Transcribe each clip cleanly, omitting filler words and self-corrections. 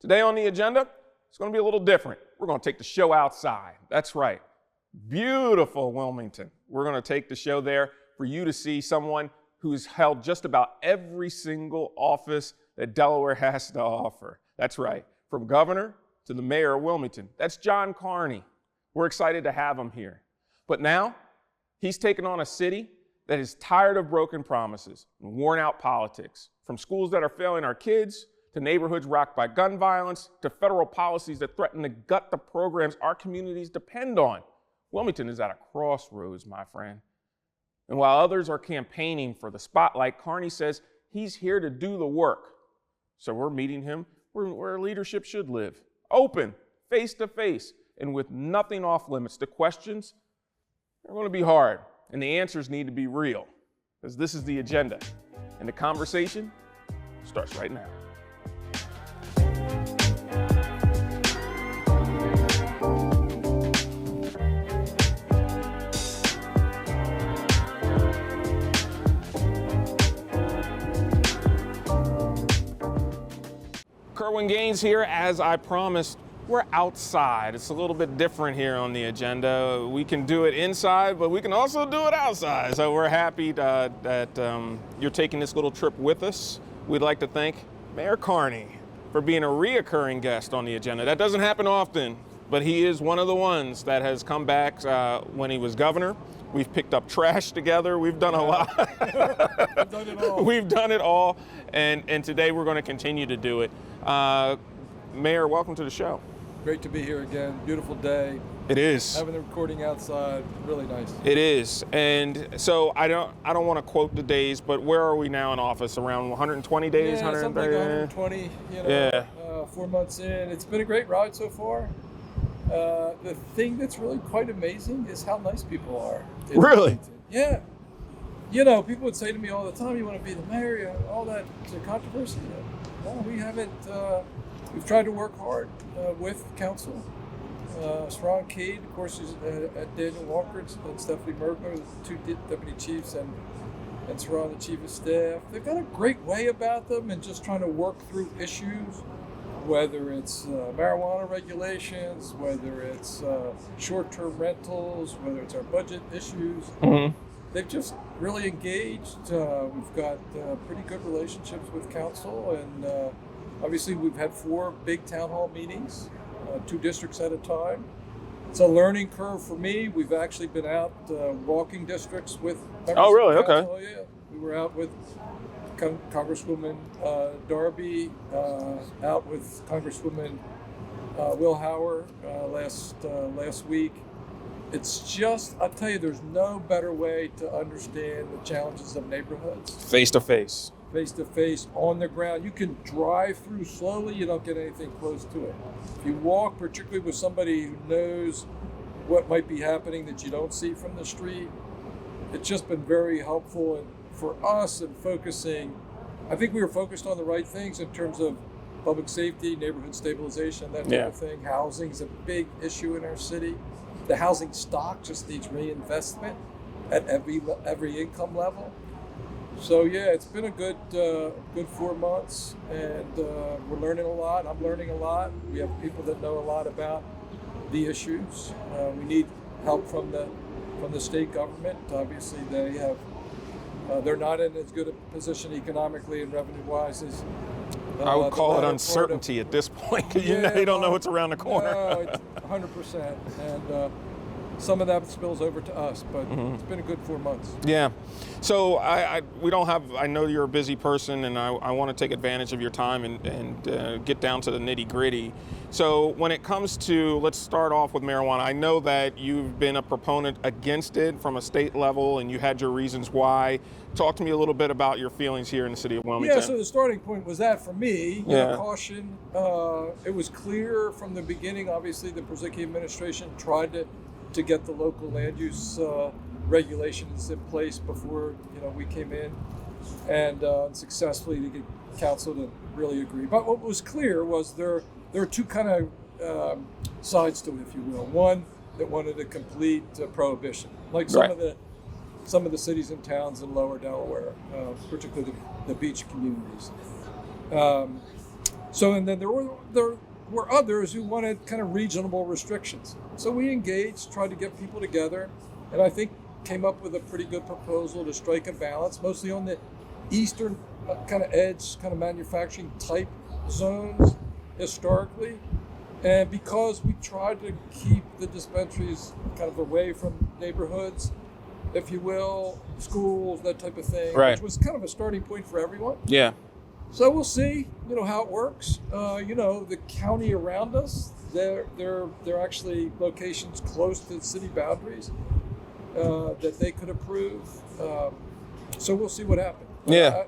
Today on the agenda, it's going to be a little different. We're going to take the show outside. That's right. Beautiful Wilmington. We're going to take the show there for you to see someone who's held just about every single office that Delaware has to offer. That's right. From governor to the mayor of Wilmington. That's John Carney. We're excited to have him here. But now, he's taken on a city that is tired of broken promises and worn out politics. From schools that are failing our kids, to neighborhoods rocked by gun violence, to federal policies that threaten to gut the programs our communities depend on. Wilmington is at a crossroads, my friend. And while others are campaigning for the spotlight, Carney says he's here to do the work. So we're meeting him where leadership should live. Open, face to face, and with nothing off limits. The questions are going to be hard, and the answers need to be real, because this is the agenda. And the conversation starts right now. Kerwin Gaines here. As I promised, we're outside. It's a little bit different here on the agenda. We can do it inside, but we can also do it outside. So we're happy that you're taking this little trip with us. We'd like to thank Mayor Carney for being a reoccurring guest on the agenda. That doesn't happen often, but he is one of the ones that has come back when he was governor. We've picked up trash together. We've done a lot. We've done it all. We've done it all, and today we're going to continue to do it. Mayor, welcome to the show. Great to be here again. Beautiful day. It is. Having the recording outside, really nice. It is. And so I don't want to quote the days, but where are we now in office? Around 120 days? Yeah, something like 120, Yeah. 4 months in. It's been a great ride so far. The thing that's really quite amazing is how nice people are. Really? Yeah. People would say to me all the time, you want to be the mayor, all that controversy. Well, we haven't. We've tried to work hard with council. Strong Cade, of course, is Daniel Walker and Stephanie Merkler, the two deputy chiefs, and Saran, the chief of staff. They've got a great way about them and just trying to work through issues, whether it's marijuana regulations, whether it's short-term rentals, whether it's our budget issues. Mm-hmm. They've just really engaged. We've got pretty good relationships with council, and obviously we've had 4 big town hall meetings, 2 districts at a time. It's a learning curve for me. We've actually been out walking districts with members Oh, really? of council. Okay. Yeah. We were out with Congresswoman Darby, out with Congresswoman Will Hauer last week. It's just, I'll tell you, there's no better way to understand the challenges of neighborhoods. Face to face. Face to face, on the ground. You can drive through slowly, you don't get anything close to it. If you walk, particularly with somebody who knows what might be happening that you don't see from the street, it's just been very helpful. And for us in focusing, I think we were focused on the right things in terms of public safety, neighborhood stabilization, that type of thing. Housing is a big issue in our city. The housing stock just needs reinvestment at every income level. So it's been a good 4 months, and we're learning a lot. I'm learning a lot. We have people that know a lot about the issues. We need help from the state government. Obviously, they're not in as good a position economically and revenue-wise as. I would call it uncertainty at this point, because you don't know what's around the corner. No, it's 100%, and some of that spills over to us, but It's been a good 4 months. Yeah. So I know you're a busy person, and I want to take advantage of your time and get down to the nitty gritty. So when it comes to, let's start off with marijuana. I know that you've been a proponent against it from a state level, and you had your reasons why. Talk to me a little bit about your feelings here in the city of Wilmington. Yeah, so the starting point was that for me, caution. It was clear from the beginning, obviously, the Purzycki administration tried to get the local land use regulations in place before we came in, and successfully to get council to really agree. But what was clear was there are 2 kind of sides to it, if you will. One that wanted a complete prohibition, like some of the cities and towns in lower Delaware, particularly the beach communities. So, and then there were others who wanted kind of regional restrictions. So we engaged, tried to get people together, and I think came up with a pretty good proposal to strike a balance, mostly on the eastern kind of edge, kind of manufacturing type zones historically. And because we tried to keep the dispensaries kind of away from neighborhoods, if you will, schools, that type of thing, right, which was kind of a starting point for everyone. Yeah. So we'll see, how it works. The county around us, they're actually locations close to the city boundaries that they could approve. So we'll see what happens. Yeah.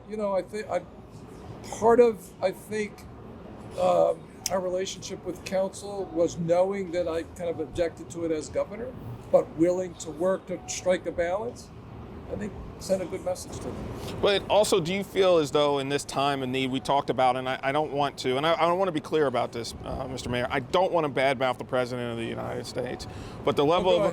I think our relationship with council was knowing that I kind of objected to it as governor, but willing to work to strike a balance. I think sent a good message to them. But also, do you feel as though in this time of need we talked about, and I don't want to, and I want to be clear about this, Mr. Mayor, I don't want to badmouth the President of the United States, but the level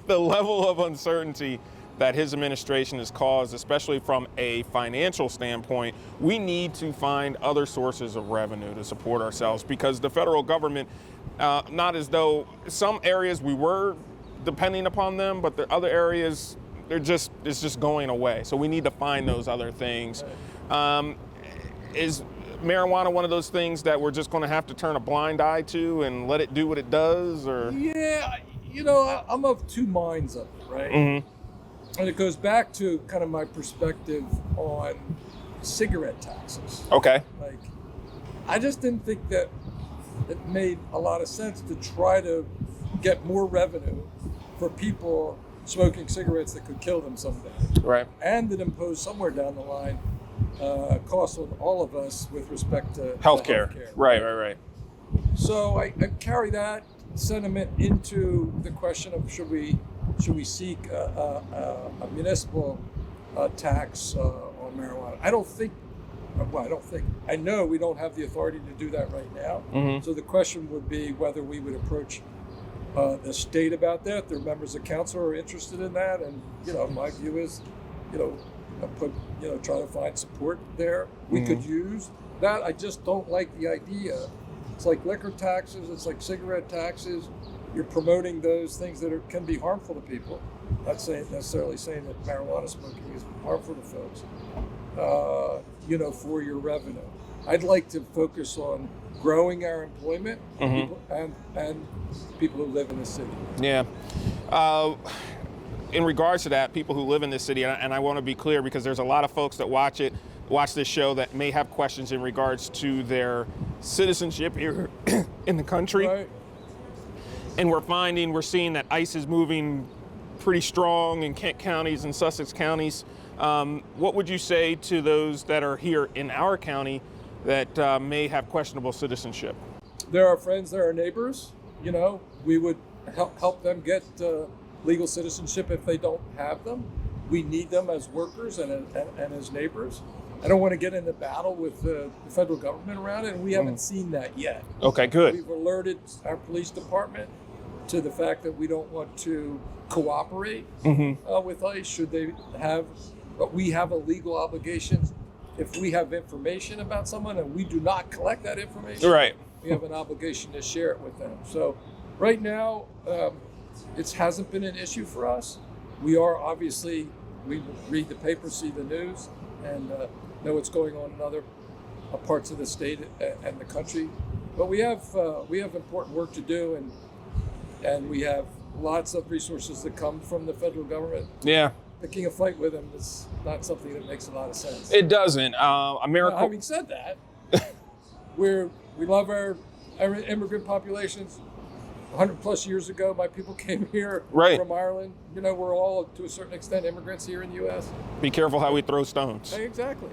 the level of uncertainty that his administration has caused, especially from a financial standpoint, we need to find other sources of revenue to support ourselves, because the federal government, not as though some areas we were depending upon them, but the other areas, it's just going away. So we need to find those other things. Is marijuana one of those things that we're just going to have to turn a blind eye to and let it do what it does? Or yeah, I'm of two minds of it, right? Mm-hmm. And it goes back to kind of my perspective on cigarette taxes. Okay. Like, I just didn't think that it made a lot of sense to try to get more revenue for people smoking cigarettes that could kill them someday. Right. And that impose somewhere down the line costs on all of us with respect to healthcare. Right. So I carry that sentiment into the question of should we seek a municipal tax on marijuana. I know we don't have the authority to do that right now. Mm-hmm. So the question would be whether we would approach the state about that. Their members of council are interested in that, and my view is, try to find support there. We could use that. I just don't like the idea. It's like liquor taxes. It's like cigarette taxes. You're promoting those things that can be harmful to people. Not necessarily saying that marijuana smoking is harmful to folks. For your revenue. I'd like to focus on growing our employment and people who live in the city. Yeah. In regards to that, people who live in this city, and I want to be clear because there's a lot of folks that watch this show that may have questions in regards to their citizenship here in the country. Right. And we're seeing that ICE is moving pretty strong in Kent counties and Sussex counties. What would you say to those that are here in our county that may have questionable citizenship? There are friends, there are neighbors. We would help them get legal citizenship if they don't have them. We need them as workers and as neighbors. I don't want to get into battle with the federal government around it, and we haven't seen that yet. Okay, good. We've alerted our police department to the fact that we don't want to cooperate with ICE should they have, but we have a legal obligation. If we have information about someone and we do not collect that information, right, we have an obligation to share it with them. So right now, it hasn't been an issue for us. We read the paper, see the news, and know what's going on in other parts of the state and the country. But we have important work to do, and we have lots of resources that come from the federal government. Yeah. Picking a fight with them is not something that makes a lot of sense. It doesn't. Having said that, we love our immigrant populations. 100 plus years ago, my people came here from Ireland. We're all, to a certain extent, immigrants here in the U.S. Be careful how we throw stones. Exactly.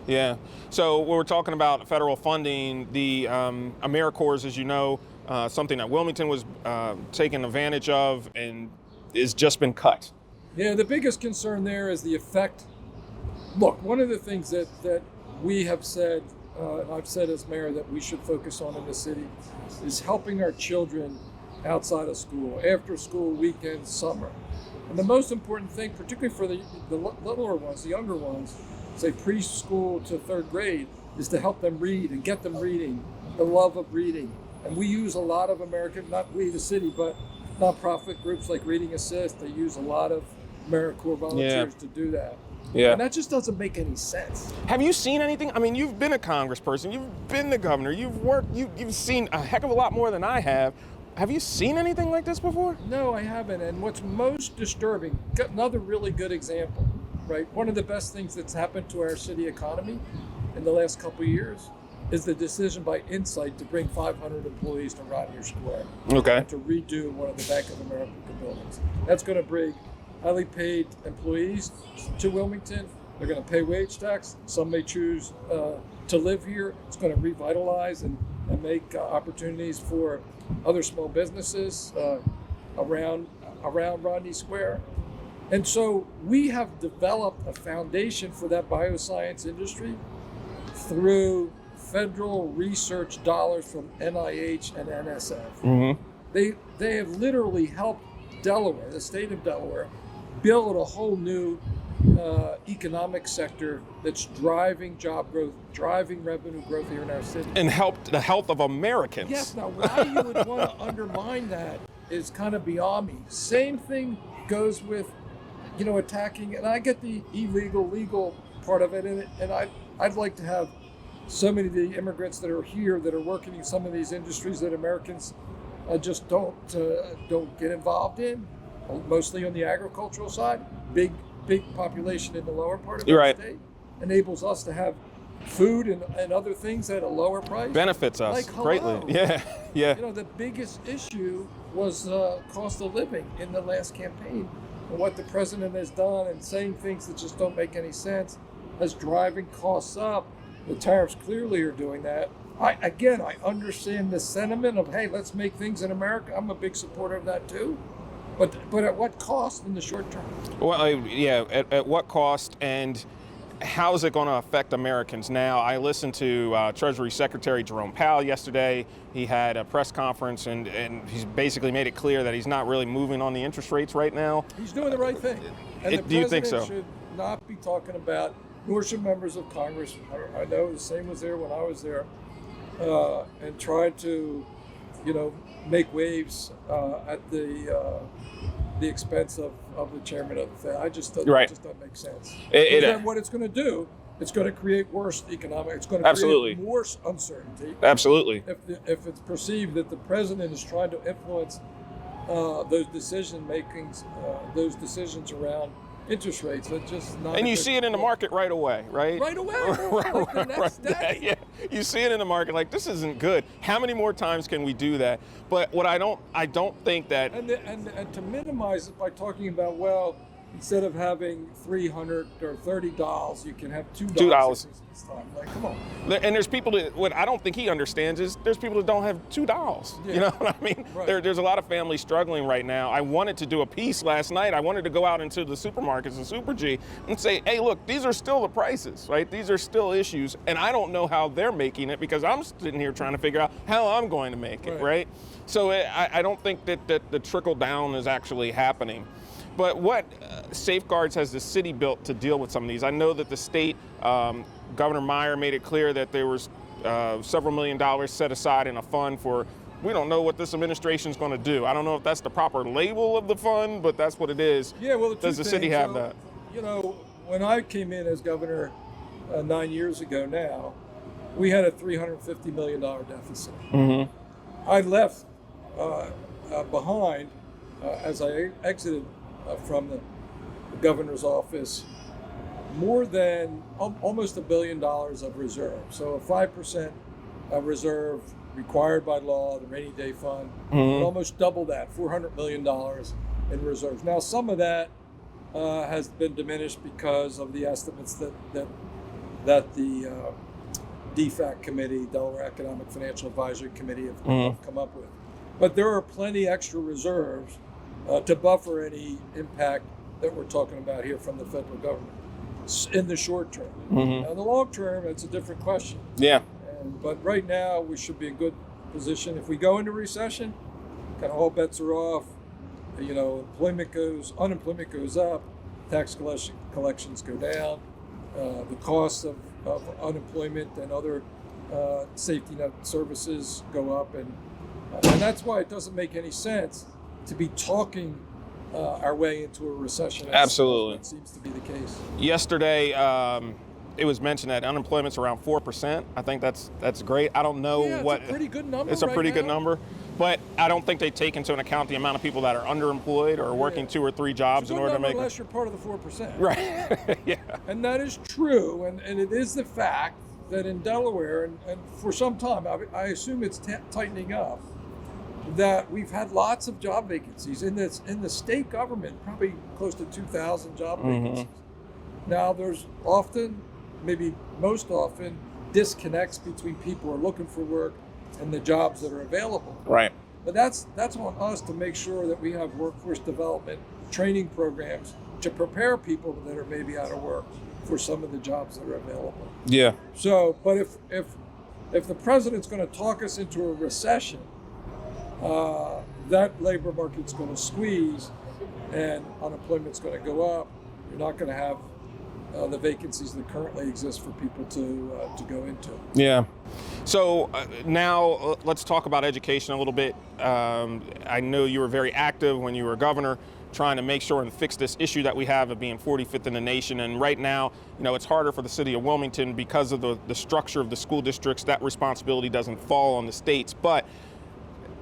Yeah. So when we're talking about federal funding, the AmeriCorps, as you know, something that Wilmington was taken advantage of and has just been cut. Yeah, the biggest concern there is the effect. Look, one of the things that we have said, and I've said as mayor, that we should focus on in the city is helping our children outside of school, after school, weekends, summer. And the most important thing, particularly for the littler ones, the younger ones, say preschool to third grade, is to help them read and get them reading, the love of reading. And we use a lot of American, not we the city, but nonprofit groups like Reading Assist. They use a lot of AmeriCorps volunteers to do that. Yeah. And that just doesn't make any sense. Have you seen anything? I mean, you've been a congressperson, you've been the governor, you've worked, you've seen a heck of a lot more than I have. Have you seen anything like this before? No, I haven't. And what's most disturbing, got another really good example, right? One of the best things that's happened to our city economy in the last couple of years is the decision by Insight to bring 500 employees to Rodney Square. Okay. And to redo one of the Bank of America buildings. That's going to bring highly paid employees to Wilmington. They're going to pay wage tax. Some may choose to live here. It's going to revitalize and make opportunities for other small businesses around Rodney Square. And so we have developed a foundation for that bioscience industry through federal research dollars from NIH and NSF. Mm-hmm. They have literally helped Delaware, the state of Delaware, build a whole new economic sector that's driving job growth, driving revenue growth here in our city. And help the health of Americans. Yes, now why you would want to undermine that is kind of beyond me. Same thing goes with, attacking, and I get the illegal, legal part of it, and I'd like to have so many of the immigrants that are here that are working in some of these industries that Americans just don't get involved in, mostly on the agricultural side. Big population in the lower part of the state enables us to have food and other things at a lower price. Benefits us greatly. Yeah. The biggest issue was cost of living in the last campaign, and what the president has done and saying things that just don't make any sense is driving costs up. The tariffs clearly are doing that. I understand the sentiment of, hey, let's make things in America. I'm a big supporter of that too. But at what cost in the short term? Well, at what cost, and how is it going to affect Americans? Now, I listened to Treasury Secretary Jerome Powell yesterday. He had a press conference, and he's basically made it clear that he's not really moving on the interest rates right now. He's doing the right thing. And Do you think so? The president should not be talking about, nor should members of Congress. I know the same was there when I was there, and tried to, make waves at the expense of the chairman of the Fed. It just doesn't make sense. What it's going to do, it's going to create worse economic. It's going to create more uncertainty. Absolutely. If it's perceived that the president is trying to influence those decisions around interest rates, that's just not. And you see it in the market right away, right? Right away, like the next day. Yeah, you see it in the market like, this isn't good. How many more times can we do that? But what I don't think that. And to minimize it by talking about, well, instead of having $300 or $30, you can have $2. This time. Like, come on. And there's people that, what I don't think he understands is there's people that don't have $2. Yeah. You know what I mean? Right. There's a lot of families struggling right now. I wanted to do a piece last night. I wanted to go out into the supermarkets and Super G and say, hey, look, these are still the prices, right? These are still issues. And I don't know how they're making it because I'm sitting here trying to figure out how I'm going to make it, right? So I don't think that the trickle down is actually happening. But what safeguards has the city built to deal with some of these? I know that the state, Governor Meyer made it clear that there was several $1 million set aside in a fund for, we don't know what this administration is going to do. I don't know if that's the proper label of the fund, but that's what it is. Yeah, well, does the city have that? When I came in as governor 9 years ago now, we had a $350 million deficit. Mm-hmm. I left behind, as I exited from the governor's office, more than almost $1 billion of reserve. So a 5% reserve required by law, the rainy day fund, and almost double that, $400 million in reserves. Now, some of that has been diminished because of the estimates that the DFAC committee, Delaware Economic Financial Advisory Committee, have come up with. But there are plenty extra reserves to buffer any impact that we're talking about here from the federal government in the short term. Now, in the long term, it's a different question. Yeah. But right now, we should be in good position. If we go into recession, kind of all bets are off. Unemployment goes up, tax collections go down. the costs of unemployment and other safety net services go up, and that's why it doesn't make any sense to be talking our way into a recession. Absolutely. That seems to be the case. Yesterday, it was mentioned that unemployment's around 4%. I think that's great. I don't know what. It's a pretty good number. It's a pretty good number, but I don't think they take into account the amount of people that are underemployed or working 2 or 3 jobs in order to make. Unless you're part of the 4%. Right. Yeah. And that is true, and it is the fact that in Delaware, and for some time, I assume it's tightening up, that we've had lots of job vacancies in the state government, probably close to 2,000 job vacancies. Now there's often, maybe most often, disconnects between people who are looking for work and the jobs that are available. Right. But that's on us to make sure that we have workforce development training programs to prepare people that are maybe out of work for some of the jobs that are available. Yeah. So, but if the president's going to talk us into a recession, that labor market's going to squeeze and unemployment's going to go up. You're not going to have the vacancies that currently exist for people to go into. Yeah. So now let's talk about education a little bit. I know you were very active when you were governor, trying to make sure and fix this issue that we have of being 45th in the nation. And right now, it's harder for the city of Wilmington because of the structure of the school districts. That responsibility doesn't fall on the states, but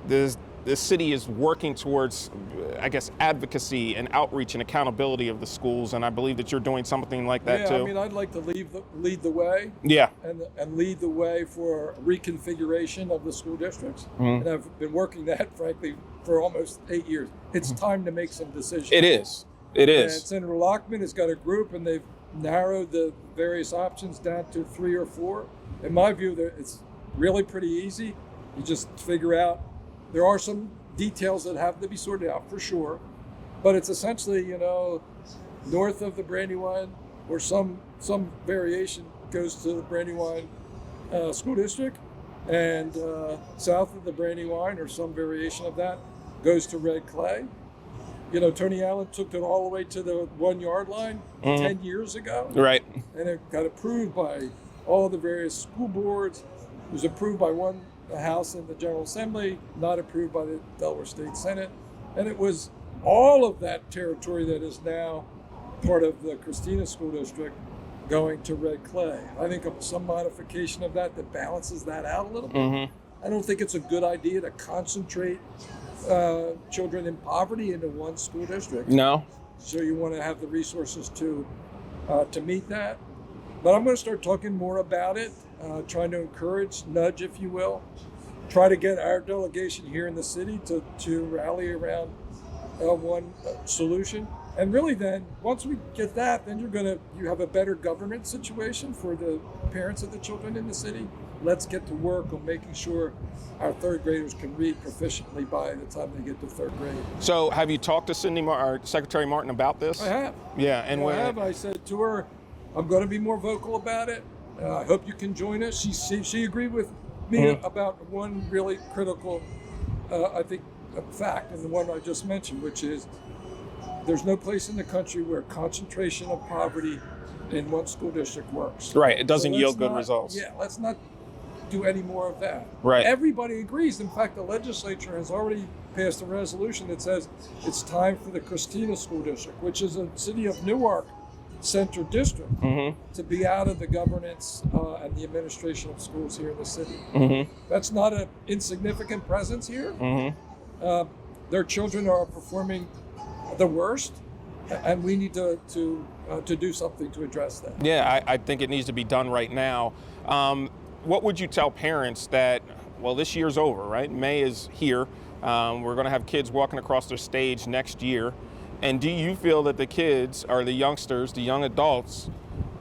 the city is working towards, I guess, advocacy and outreach and accountability of the schools, and I believe that you're doing something like that too. Yeah, I mean, I'd like to lead the way. Yeah. And lead the way for reconfiguration of the school districts. And I've been working that, frankly, for almost 8 years. It's time to make some decisions. It is. It is. And Senator Lockman has got a group, and they've narrowed the various options down to 3 or 4. In my view, it's really pretty easy. You just figure out. There are some details that have to be sorted out for sure, but it's essentially, north of the Brandywine or some variation goes to the Brandywine School District, and south of the Brandywine or some variation of that goes to Red Clay. Tony Allen took it all the way to the 1 yard line 10 years ago. Right. And it got approved by all the various school boards. It was approved by the House and the General Assembly, not approved by the Delaware State Senate. And it was all of that territory that is now part of the Christina School District going to Red Clay. I think some modification of that balances that out a little bit. I don't think it's a good idea to concentrate children in poverty into one school district. No. So you want to have the resources to meet that. But I'm going to start talking more about it, trying to encourage, nudge, if you will, try to get our delegation here in the city to rally around one solution. And really then, once we get that, then you have a better government situation for the parents of the children in the city. Let's get to work on making sure our third graders can read proficiently by the time they get to third grade. So have you talked to Secretary Martin about this? I have. Yeah. And I said to her, I'm going to be more vocal about it. I hope you can join us. She agreed with me about one really critical, I think, fact, and the one I just mentioned, which is there's no place in the country where concentration of poverty in one school district works. Right. It doesn't yield good results. Yeah. Let's not do any more of that. Right. Everybody agrees. In fact, the legislature has already passed a resolution that says it's time for the Christina School District, which is a city of Newark center district, to be out of the governance and the administration of schools here in the city. That's not an insignificant presence here. Their children are performing the worst, and we need to do something to address that. Yeah, I think it needs to be done right now. What would you tell parents that, this year's over, right? May is here. We're going to have kids walking across their stage next year. And do you feel that the kids or the youngsters, the young adults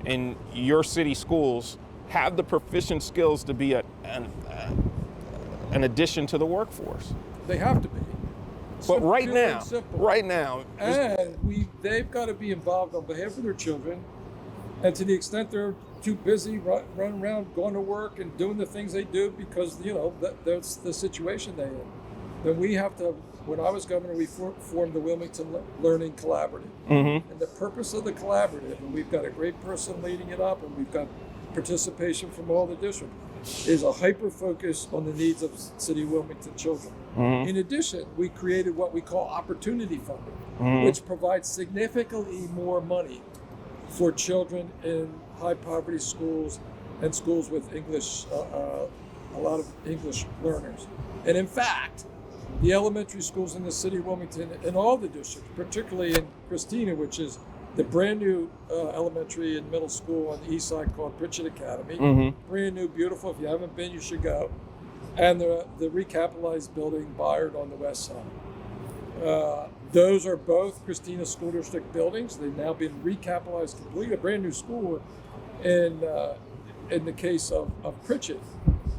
in your city schools have the proficient skills to be an addition to the workforce? They have to be. But right now. And they've got to be involved on behalf of their children. And to the extent they're too busy running around, going to work and doing the things they do because, that's the situation they're in. then we have to, when I was governor, we formed the Wilmington Learning Collaborative. Mm-hmm. And the purpose of the collaborative, and we've got a great person leading it up, and we've got participation from all the districts, is a hyper focus on the needs of City of Wilmington children. Mm-hmm. In addition, we created what we call opportunity funding, Mm-hmm. which provides significantly more money for children in high poverty schools and schools with English, a lot of English learners. And in fact, the elementary schools in the City of Wilmington, in all the districts, particularly in Christina, which is the brand new elementary and middle school on the east side called Pritchett Academy, Mm-hmm. brand new, beautiful. If you haven't been, you should go. And the recapitalized building Byard on the west side. Those are both Christina School District buildings. They've now been recapitalized completely, a brand new school in the case of Pritchett.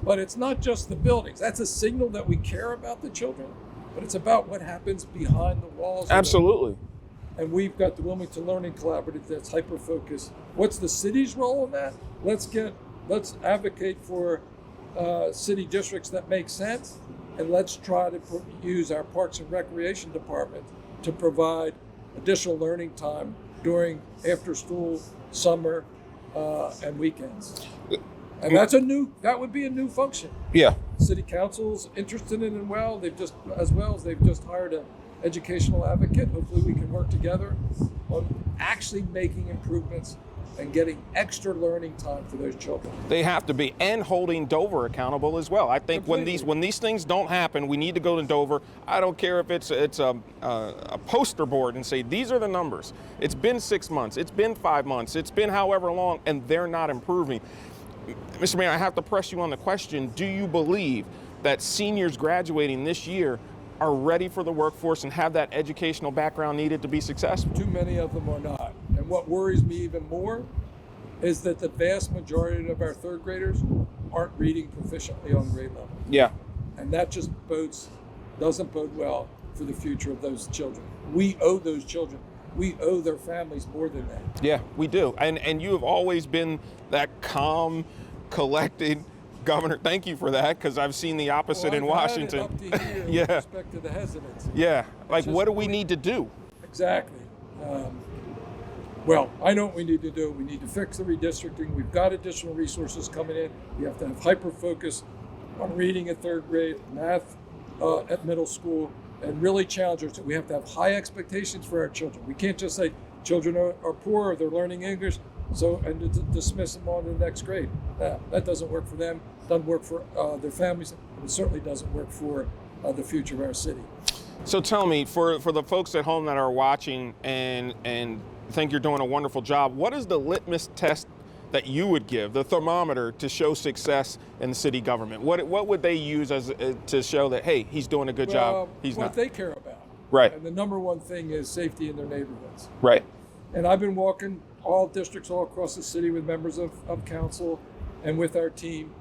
But it's not just the buildings. That's a signal that we care about the children, but it's about what happens behind the walls. Absolutely. And we've got the Wilmington Learning Collaborative that's hyper-focused. What's the city's role in that? Let's advocate for city districts that make sense, and let's try to use our Parks and Recreation Department to provide additional learning time during after-school, summer, and weekends. And that would be a new function. Yeah. City Council's interested in it they've just hired an educational advocate. Hopefully we can work together on actually making improvements and getting extra learning time for those children. They have to be, and holding Dover accountable as well. I think when these things don't happen, we need to go to Dover. I don't care if it's a poster board and say, these are the numbers. It's been 6 months, it's been 5 months, it's been however long, and they're not improving. Mr. Mayor, I have to press you on the question, do you believe that seniors graduating this year are ready for the workforce and have that educational background needed to be successful? Too many of them are not. And what worries me even more is that the vast majority of our third graders aren't reading proficiently on grade level. Yeah. And that just doesn't bode well for the future of those children. We owe those children. We owe their families more than that. Yeah, we do. And you have always been that calm, collected governor. Thank you for that, because I've seen the opposite in Washington. Had it up to here Yeah. with respect to the hesitancy. Yeah, like just what do we need to do? Exactly. Well, I know what we need to do. We need to fix the redistricting. We've got additional resources coming in. We have to have hyper focus on reading at third grade, math at middle school, and really challenge us. We have to have high expectations for our children. We can't just say children are poor or they're learning English, and dismiss them on to the next grade. That doesn't work for them, doesn't work for their families, and it certainly doesn't work for the future of our city. So tell me, for the folks at home that are watching and think you're doing a wonderful job, what is the litmus test that you would give, the thermometer, to show success in the city government? What would they use as to show that, hey, he's doing a good job, he's what not? they care about. Right. And the number one thing is safety in their neighborhoods. Right. And I've been walking all districts all across the city with members of council and with our team.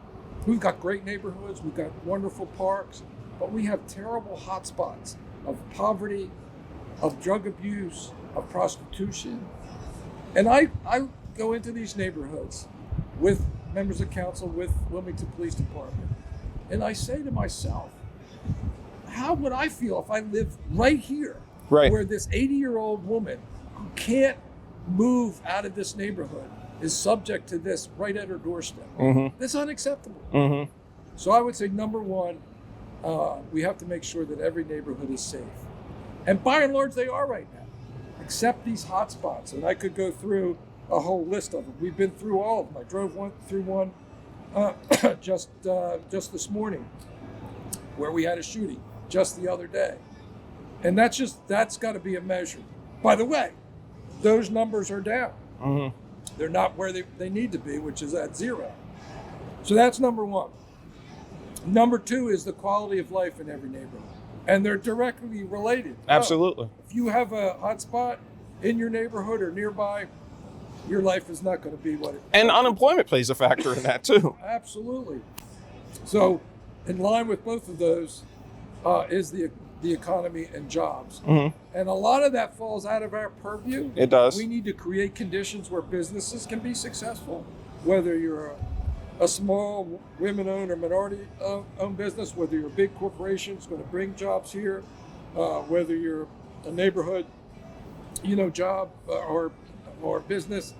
We've got great neighborhoods, we've got wonderful parks, but we have terrible hotspots of poverty, of drug abuse, of prostitution. And I go into these neighborhoods with members of council, with Wilmington Police Department, and I say to myself, how would I feel if I lived right here, Right. where this 80-year-old woman who can't move out of this neighborhood is subject to this right at her doorstep? Mm-hmm. That's unacceptable. Mm-hmm. So I would say, number one, we have to make sure that every neighborhood is safe. And by and large, they are right now, except these hot spots. And I could go through a whole list of them. We've been through all of them. I drove through one just this morning where we had a shooting just the other day. And that's got to be a measure. By the way, those numbers are down. Mm-hmm. They're not where they need to be, which is at 0. So that's number one. Number two is the quality of life in every neighborhood. And they're directly related. Absolutely. If you have a hot spot in your neighborhood or nearby, your life is not going to be what it is. And unemployment plays a factor in that too. Absolutely. So in line with both of those is the economy and jobs. Mm-hmm. And a lot of that falls out of our purview. It does. We need to create conditions where businesses can be successful, whether you're a small women-owned or minority-owned business, whether you're a big corporation, it's going to bring jobs here, whether you're a neighborhood, job or business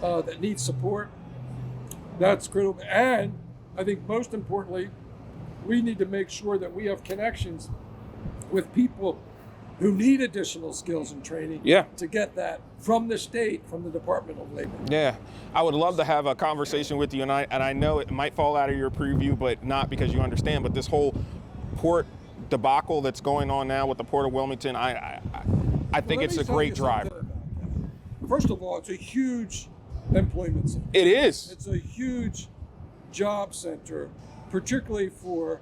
that needs support, that's critical. And I think most importantly, we need to make sure that we have connections with people who need additional skills and training to get that from the state, from the Department of Labor. Yeah, I would love to have a conversation with you, and I know it might fall out of your preview, but not because you understand, but this whole port debacle that's going on now with the Port of Wilmington, I think it's a great driver. First of all, it's a huge employment center. It is. It's a huge job center, particularly for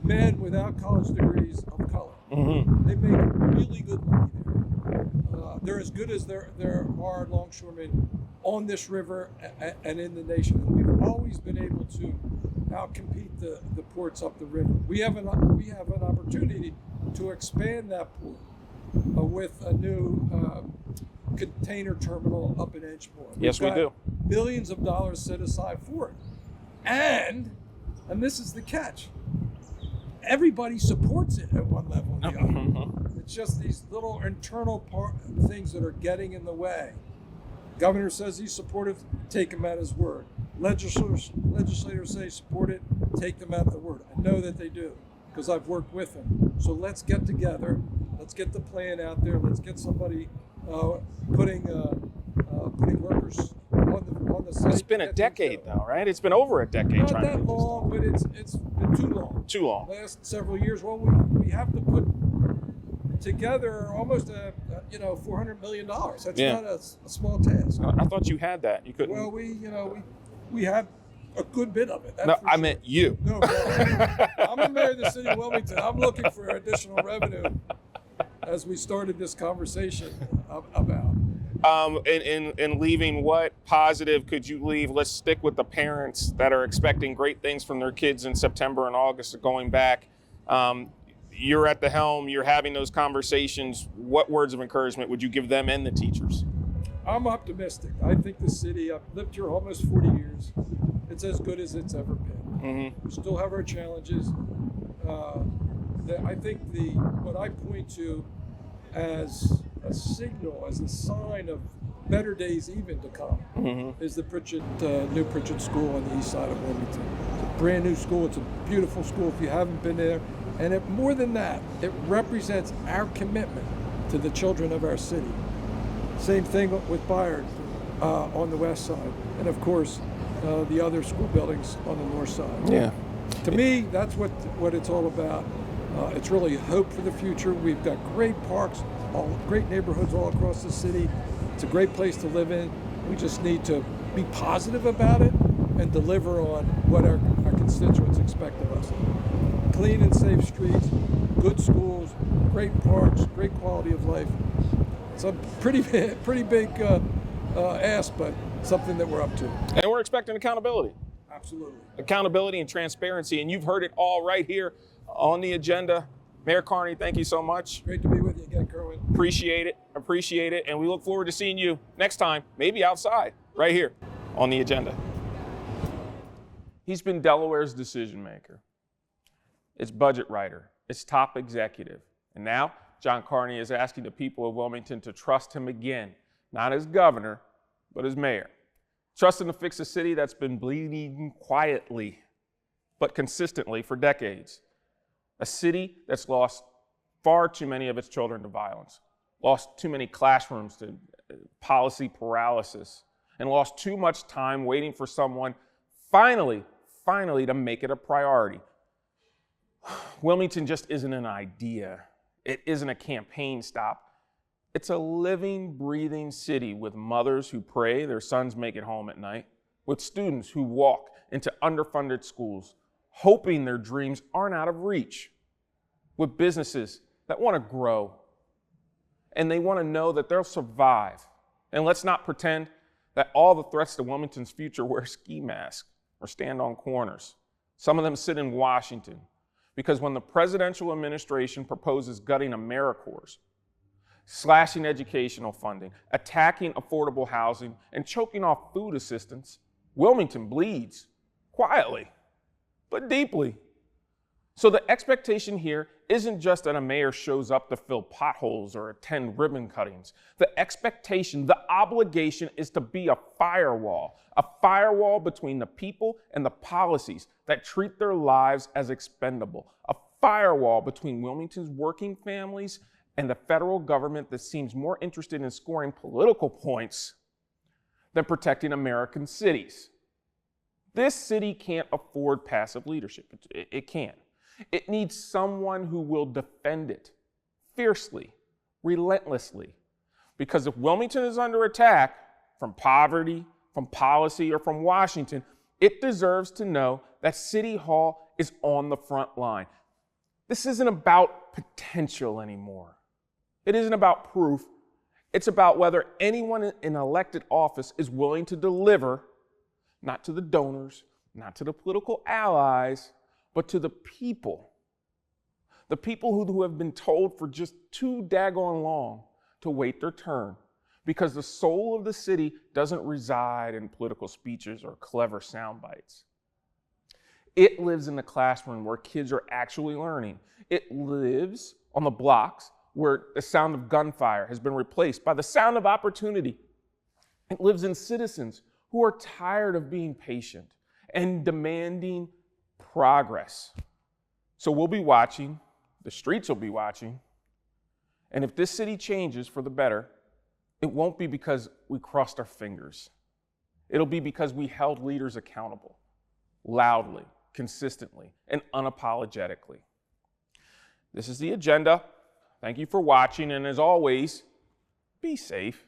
men without college degrees of color. Mm-hmm. They make really good money there. They're as good as there are longshoremen on this river and in the nation. And we've always been able to outcompete the ports up the river. We have an opportunity to expand that port with a new container terminal up in Edgeport. Yes, we do. Millions of dollars set aside for it. And this is the catch, everybody supports it at one level or the other. Mm-hmm. It's just these little internal things that are getting in the way. Governor says he's supportive, take him at his word. Legislators say support it, take them at the word. I know that they do, because I've worked with them. So let's get together, let's get the plan out there, let's get somebody putting workers on the site. It's been a decade though, right? It's been over a decade. Not that long, but it's been too long. Too long. Last several years. Well, we have to put together almost $400 million. That's not a small task. I thought you had that. You couldn't. Well, we have a good bit of it. No, I meant you. No, I'm the mayor of the city of Wilmington. I'm looking for additional revenue as we started this conversation about. In leaving, what positive could you leave? Let's stick with the parents that are expecting great things from their kids in September and August of going back. You're at the helm, you're having those conversations. What words of encouragement would you give them and the teachers? I'm optimistic. I think the city, I've lived here almost 40 years. It's as good as it's ever been. Mm-hmm. We still have our challenges. I think what I point to as a signal, as a sign of better days even to come, is the new Pritchett School on the east side of Wilmington. It's a brand new school. It's a beautiful school if you haven't been there. And more than that, it represents our commitment to the children of our city. Same thing with Bayard on the west side. And of course, the other school buildings on the north side. Yeah. To me, that's what it's all about. It's really hope for the future. We've got great parks, great neighborhoods all across the city. It's a great place to live in. We just need to be positive about it and deliver on what our constituents expect of us. Clean and safe streets, good schools, great parks, great quality of life. It's a pretty big ask, but something that we're up to. And we're expecting accountability. Absolutely. Accountability and transparency, and you've heard it all right here on the agenda. Mayor Carney, thank you so much. Great to be with you again, Kerwin. Appreciate it, and we look forward to seeing you next time, maybe outside, right here on the agenda. He's been Delaware's decision maker, its budget writer, its top executive, and now John Carney is asking the people of Wilmington to trust him again, not as governor, but as mayor. Trust him to fix a city that's been bleeding quietly, but consistently for decades. A city that's lost far too many of its children to violence, lost too many classrooms to policy paralysis, and lost too much time waiting for someone finally to make it a priority. Wilmington just isn't an idea. It isn't a campaign stop. It's a living, breathing city with mothers who pray their sons make it home at night, with students who walk into underfunded schools, hoping their dreams aren't out of reach, with businesses that want to grow, and they want to know that they'll survive. And let's not pretend that all the threats to Wilmington's future wear ski masks or stand on corners. Some of them sit in Washington, because when the presidential administration proposes gutting AmeriCorps, slashing educational funding, attacking affordable housing, and choking off food assistance, Wilmington bleeds quietly, but deeply. So the expectation here isn't just that a mayor shows up to fill potholes or attend ribbon cuttings. The expectation, the obligation is to be a firewall between the people and the policies that treat their lives as expendable, a firewall between Wilmington's working families and the federal government that seems more interested in scoring political points than protecting American cities. This city can't afford passive leadership. It can't. It needs someone who will defend it fiercely, relentlessly. Because if Wilmington is under attack from poverty, from policy, or from Washington, it deserves to know that City Hall is on the front line. This isn't about potential anymore. It isn't about proof. It's about whether anyone in elected office is willing to deliver, not to the donors, not to the political allies, but to the people. The people who have been told for just too daggone long to wait their turn, because the soul of the city doesn't reside in political speeches or clever sound bites. It lives in the classroom where kids are actually learning. It lives on the blocks where the sound of gunfire has been replaced by the sound of opportunity. It lives in citizens who are tired of being patient and demanding progress. So we'll be watching, the streets will be watching, and if this city changes for the better, it won't be because we crossed our fingers. It'll be because we held leaders accountable, loudly, consistently, and unapologetically. This is the agenda. Thank you for watching, and as always, be safe.